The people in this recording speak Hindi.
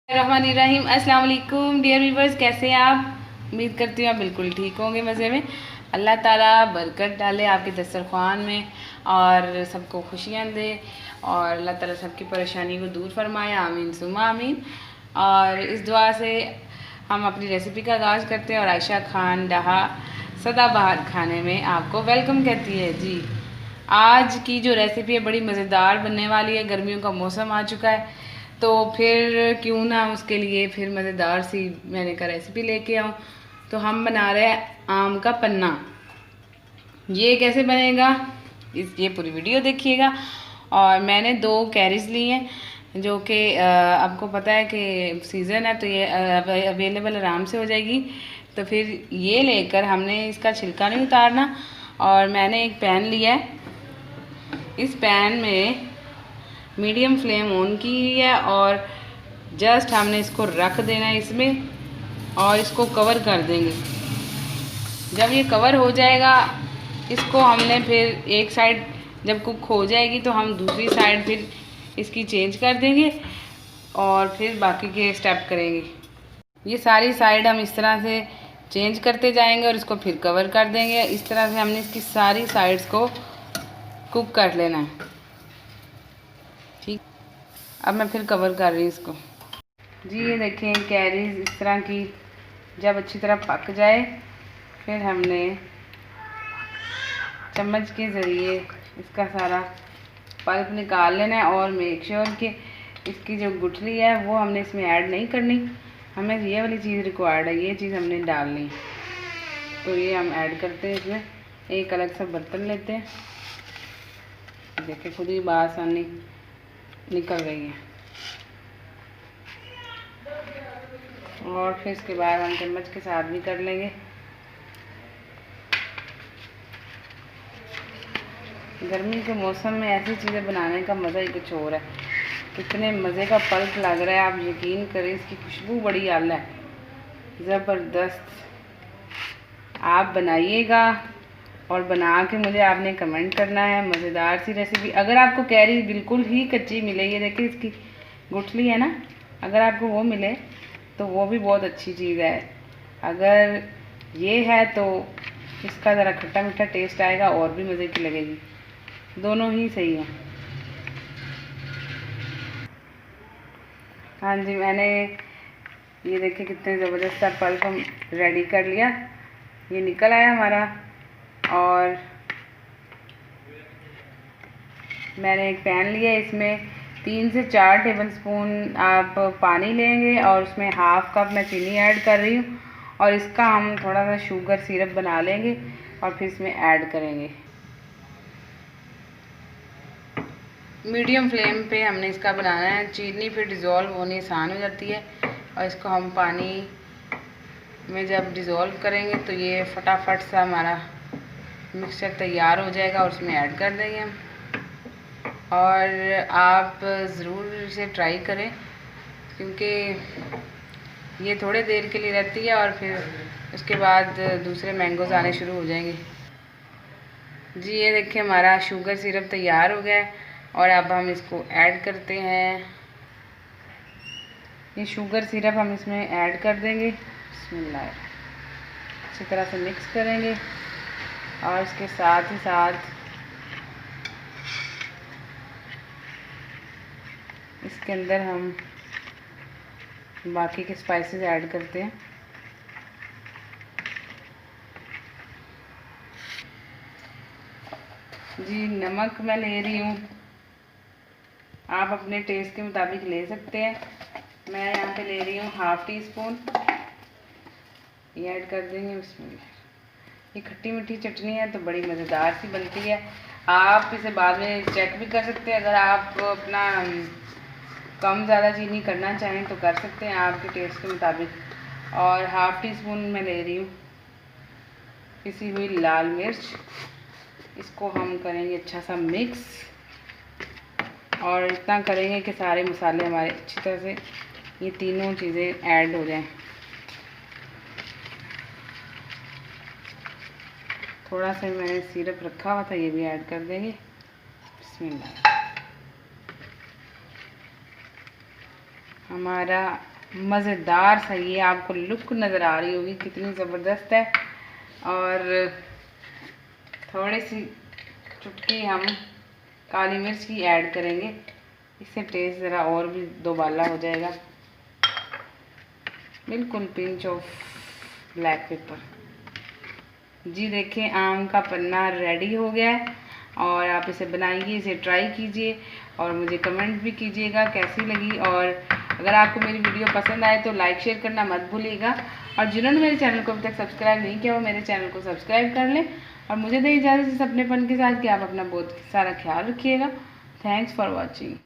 रहमानिर्रहीम। अस्सलाम वालेकुम डियर व्यूवर्स, कैसे हैं आप? उम्मीद करती हूँ आप बिल्कुल ठीक होंगे, मज़े में। अल्लाह ताला बरकत डाले आपके दस्तरख़्वान में और सबको खुशियाँ दे और अल्लाह ताला सबकी परेशानी को दूर फरमाए, आमीन सुम्मा आमीन। और इस दुआ से हम अपनी रेसिपी का आगाज़ करते हैं और आयशा खान डहा सदाबहार खाने में आपको वेलकम कहती है। जी, आज की जो रेसिपी है बड़ी मज़ेदार बनने वाली है। गर्मियों का मौसम आ चुका है तो फिर क्यों ना उसके लिए फिर मज़ेदार सी मैंने का रेसिपी लेके आऊँ। तो हम बना रहे हैं आम का पन्ना। ये कैसे बनेगा, ये पूरी वीडियो देखिएगा। और मैंने 2 कैरीज ली हैं जो कि आपको पता है कि सीज़न है तो ये अवेलेबल आराम से हो जाएगी। तो फिर ये लेकर हमने इसका छिलका नहीं उतारना। और मैंने एक पैन लिया है, इस पैन में मीडियम फ्लेम ऑन की है और जस्ट हमने इसको रख देना है इसमें और इसको कवर कर देंगे। जब ये कवर हो जाएगा इसको हमने फिर एक साइड जब कुक हो जाएगी तो हम दूसरी साइड फिर इसकी चेंज कर देंगे और फिर बाकी के स्टेप करेंगे। ये सारी साइड हम इस तरह से चेंज करते जाएंगे और इसको फिर कवर कर देंगे। इस तरह से हमने इसकी सारी साइड्स को कुक कर लेना है। ठीक, अब मैं फिर कवर कर रही हूँ इसको। जी ये देखें, कैरीज इस तरह की जब अच्छी तरह पक जाए फिर हमने चम्मच के ज़रिए इसका सारा पल्प निकाल लेना है और मेक श्योर कि इसकी जो गुठली है वो हमने इसमें ऐड नहीं करनी। हमें ये वाली चीज़ रिक्वायर्ड है, ये चीज़ हमने डालनी। तो ये हम ऐड करते हैं इसमें। एक अलग सा बर्तन लेते हैं, देखिए खुद ही बाहर आसानी निकल रही है। और फिर इसके बाद हम चम्मच के साथ भी कर लेंगे। गर्मी के मौसम में ऐसी चीज़ें बनाने का मज़ा ही कुछ और है। कितने मज़े का पल्प लग रहा है, आप यकीन करें, इसकी खुशबू बड़ी आला है, ज़बरदस्त। आप बनाइएगा और बना के मुझे आपने कमेंट करना है। मज़ेदार सी रेसिपी। अगर आपको कैरी बिल्कुल ही कच्ची मिले, ये देखिए इसकी गुठली है ना, अगर आपको वो मिले तो वो भी बहुत अच्छी चीज़ है। अगर ये है तो इसका ज़रा खट्टा मीठा टेस्ट आएगा और भी मज़े की लगेगी। दोनों ही सही है। हाँ जी, मैंने ये देखिए कितने ज़बरदस्त सा पल्प हम रेडी कर लिया। ये निकल आया हमारा। और मैंने एक पैन लिया, इसमें 3 से 4 टेबलस्पून आप पानी लेंगे और उसमें हाफ़ कप मैं चीनी ऐड कर रही हूँ। और इसका हम थोड़ा सा शुगर सिरप बना लेंगे और फिर इसमें ऐड करेंगे। मीडियम फ्लेम पे हमने इसका बनाना है। चीनी फिर डिज़ोल्व होनी आसान हो जाती है और इसको हम पानी में जब डिज़ोल्व करेंगे तो ये फटाफट सा हमारा मिक्सचर तैयार हो जाएगा और उसमें ऐड कर देंगे हम। और आप ज़रूर इसे ट्राई करें क्योंकि ये थोड़े देर के लिए रहती है और फिर उसके बाद दूसरे मैंगोज़ आने शुरू हो जाएंगे। जी ये देखिए हमारा शुगर सिरप तैयार हो गया है और अब हम इसको ऐड करते हैं। ये शुगर सिरप हम इसमें ऐड कर देंगे। बिस्मिल्लाह, अच्छी तरह से मिक्स करेंगे और इसके साथ ही साथ इसके अंदर हम बाकी के स्पाइसेस ऐड करते हैं। जी नमक मैं ले रही हूँ, आप अपने टेस्ट के मुताबिक ले सकते हैं। मैं यहाँ पे ले रही हूँ ½ टीस्पून। ये ऐड कर देंगे। बिस्मिल्लाह। ये खट्टी मीठी चटनी है तो बड़ी मज़ेदार सी बनती है। आप इसे बाद में चेक भी कर सकते हैं, अगर आप अपना कम ज़्यादा चीनी करना चाहें तो कर सकते हैं आपके टेस्ट के मुताबिक। और ½ टीस्पून मैं ले रही हूँ पिसी हुई लाल मिर्च। इसको हम करेंगे अच्छा सा मिक्स और इतना करेंगे कि सारे मसाले हमारे अच्छी तरह से ये तीनों चीज़ें ऐड हो जाएं। थोड़ा सा मैंने सिरप रखा हुआ था, ये भी ऐड कर देंगे। बिस्मिल्लाह। हमारा मज़ेदार सा ये आपको लुक नज़र आ रही होगी कितनी ज़बरदस्त है। और थोड़ी सी चुटकी हम काली मिर्च की ऐड करेंगे, इससे टेस्ट ज़रा और भी दोबाला हो जाएगा। बिल्कुल पिंच ऑफ ब्लैक पेपर। जी देखें, आम का पन्ना रेडी हो गया है और आप इसे बनाइए, इसे ट्राई कीजिए और मुझे कमेंट भी कीजिएगा कैसी लगी। और अगर आपको मेरी वीडियो पसंद आए तो लाइक शेयर करना मत भूलिएगा। और जिन्होंने मेरे चैनल को अभी तक सब्सक्राइब नहीं किया वो मेरे चैनल को सब्सक्राइब कर लें। और मुझे दें इजाज़त इस अपनेपन के साथ कि आप अपना बहुत सारा ख्याल रखिएगा। Thanks for watching.